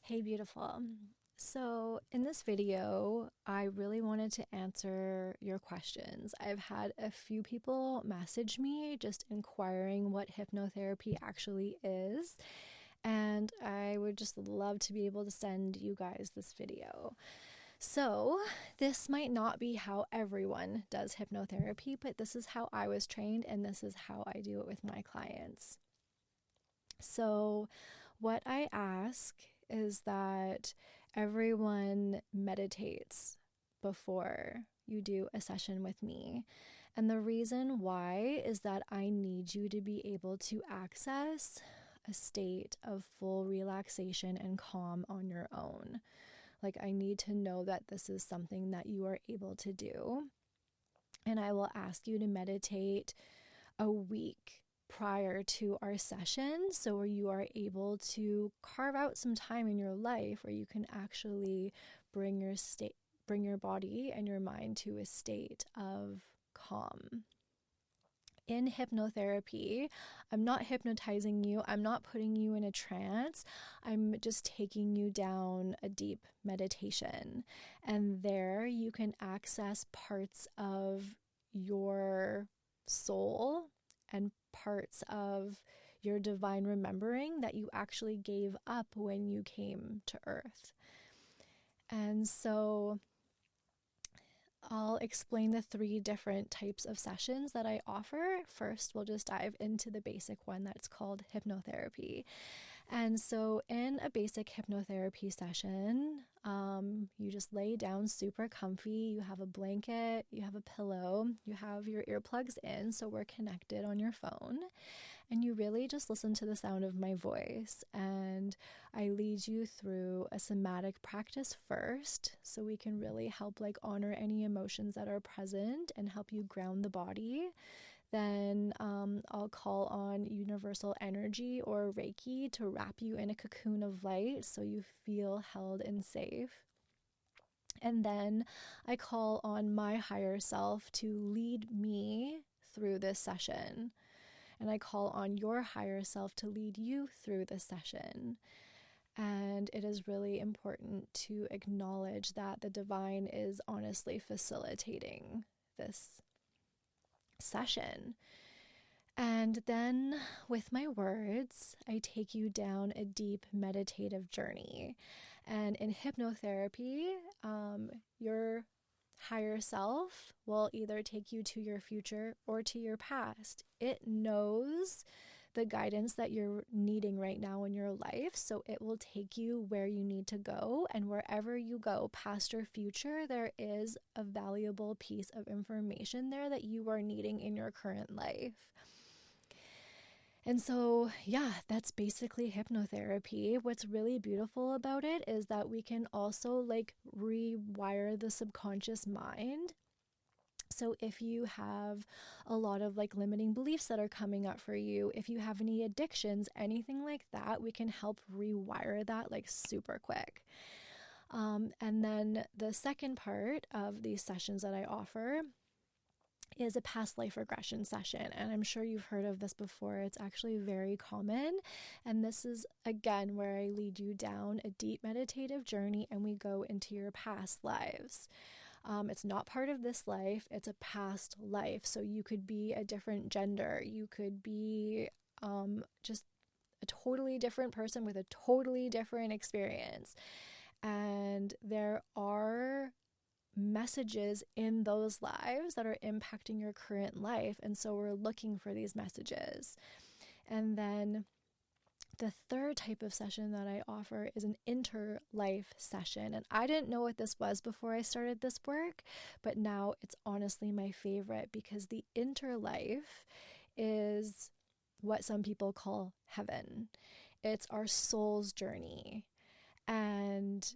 Hey, beautiful. So, in this video, I really wanted to answer your questions. I've had a few people message me just inquiring what hypnotherapy actually is, and I would just love to be able to send you guys this video. So, this might not be how everyone does hypnotherapy, but this is how I was trained, and this is how I do it with my clients. So, what I ask is that everyone meditates before you do a session with me. And the reason why is that I need you to be able to access a state of full relaxation and calm on your own. Like, I need to know that this is something that you are able to do. And I will ask you to meditate a week prior to our session, so where you are able to carve out some time in your life where you can actually bring your body and your mind to a state of calm. In hypnotherapy, I'm not hypnotizing you, I'm not putting you in a trance, I'm just taking you down a deep meditation. And there you can access parts of your soul and parts of your divine remembering that you actually gave up when you came to Earth. And so I'll explain the 3 different types of sessions that I offer. First, we'll just dive into the basic one that's called hypnotherapy. And so in a basic hypnotherapy session, you just lay down super comfy. You have a blanket, you have a pillow, you have your earplugs in, so we're connected on your phone. And you really just listen to the sound of my voice. And I lead you through a somatic practice first, so we can really help honor any emotions that are present and help you ground the body. Then I'll call on universal energy or Reiki to wrap you in a cocoon of light so you feel held and safe. And then I call on my higher self to lead me through this session. And I call on your higher self to lead you through this session. And it is really important to acknowledge that the divine is honestly facilitating this session. And then with my words, I take you down a deep meditative journey. And in hypnotherapy, your higher self will either take you to your future or to your past. It knows the guidance that you're needing right now in your life, so it will take you where you need to go, and wherever you go past your future, there is a valuable piece of information there that you are needing in your current life. And so, yeah, that's basically hypnotherapy. What's really beautiful about it is that we can also rewire the subconscious mind. So if you have a lot of limiting beliefs that are coming up for you, if you have any addictions, anything like that, we can help rewire that super quick. And then the second part of these sessions that I offer is a past life regression session. And I'm sure you've heard of this before. It's actually very common. And this is, again, where I lead you down a deep meditative journey and we go into your past lives. It's not part of this life, it's a past life. So you could be a different gender, you could be just a totally different person with a totally different experience. And there are messages in those lives that are impacting your current life. And so we're looking for these messages. And then the third type of session that I offer is an inter-life session. And I didn't know what this was before I started this work, but now it's honestly my favorite, because the interlife is what some people call heaven. It's our soul's journey. And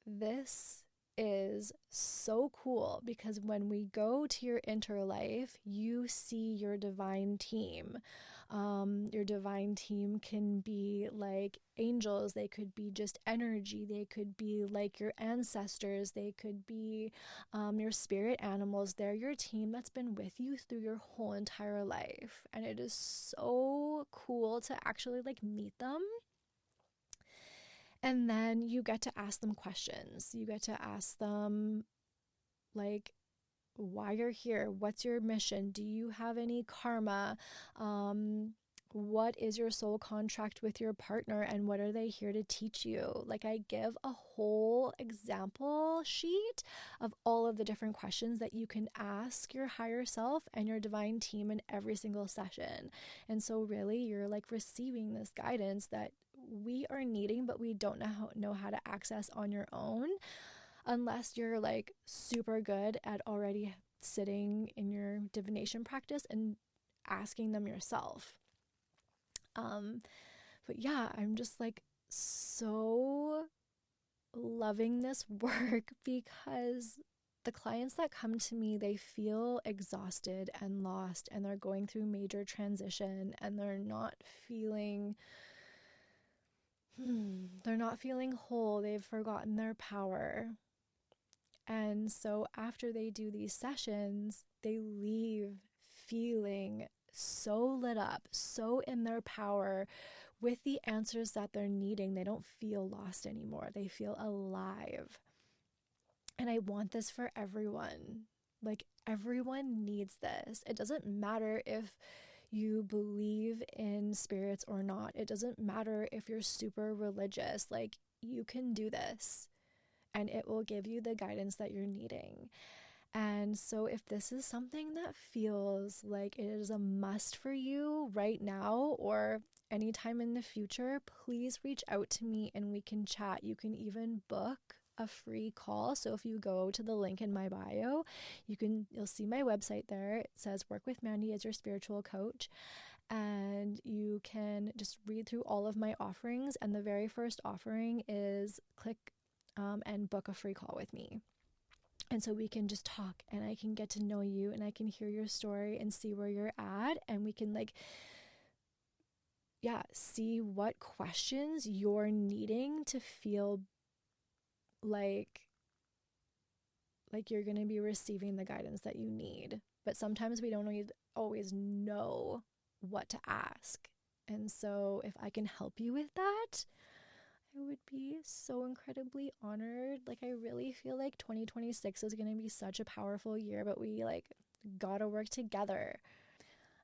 this is so cool, because when we go to your interlife, you see your divine team. Your divine team can be like angels, they could be just energy, they could be like your ancestors, they could be your spirit animals. They're your team that's been with you through your whole entire life. And it is so cool to actually meet them. And then you get to ask them questions. You get to ask them, like, why you're here, what's your mission, do you have any karma, what is your soul contract with your partner, and what are they here to teach you? Like, I give a whole example sheet of all of the different questions that you can ask your higher self and your divine team in every single session. And so really you're like receiving this guidance that we are needing, but we don't know how to access on your own, unless you're like super good at already sitting in your divination practice and asking them yourself. But yeah, I'm just like so loving this work because the clients that come to me, they feel exhausted and lost, and they're going through major transition, and they're not feeling whole. They've forgotten their power. And so after they do these sessions, they leave feeling so lit up, so in their power with the answers that they're needing. They don't feel lost anymore. They feel alive. And I want this for everyone. Like, everyone needs this. It doesn't matter if you believe in spirits or not. It doesn't matter if you're super religious. Like, you can do this, and it will give you the guidance that you're needing. And so if this is something that feels like it is a must for you right now or anytime in the future, please reach out to me and we can chat. You can even book a free call. So if you go to the link in my bio, you'll see my website there. It says Work with Mandy as your spiritual coach. And you can just read through all of my offerings. And the very first offering is click and book a free call with me. And so we can just talk, and I can get to know you, and I can hear your story and see where you're at, and we can see what questions you're needing to feel like you're going to be receiving the guidance that you need. But sometimes we don't always know what to ask. And so if I can help you with that, I would be so incredibly honored. Like, I really feel like 2026 is going to be such a powerful year, but we gotta work together.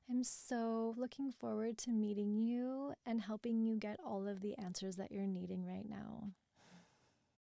I'm so looking forward to meeting you and helping you get all of the answers that you're needing right now.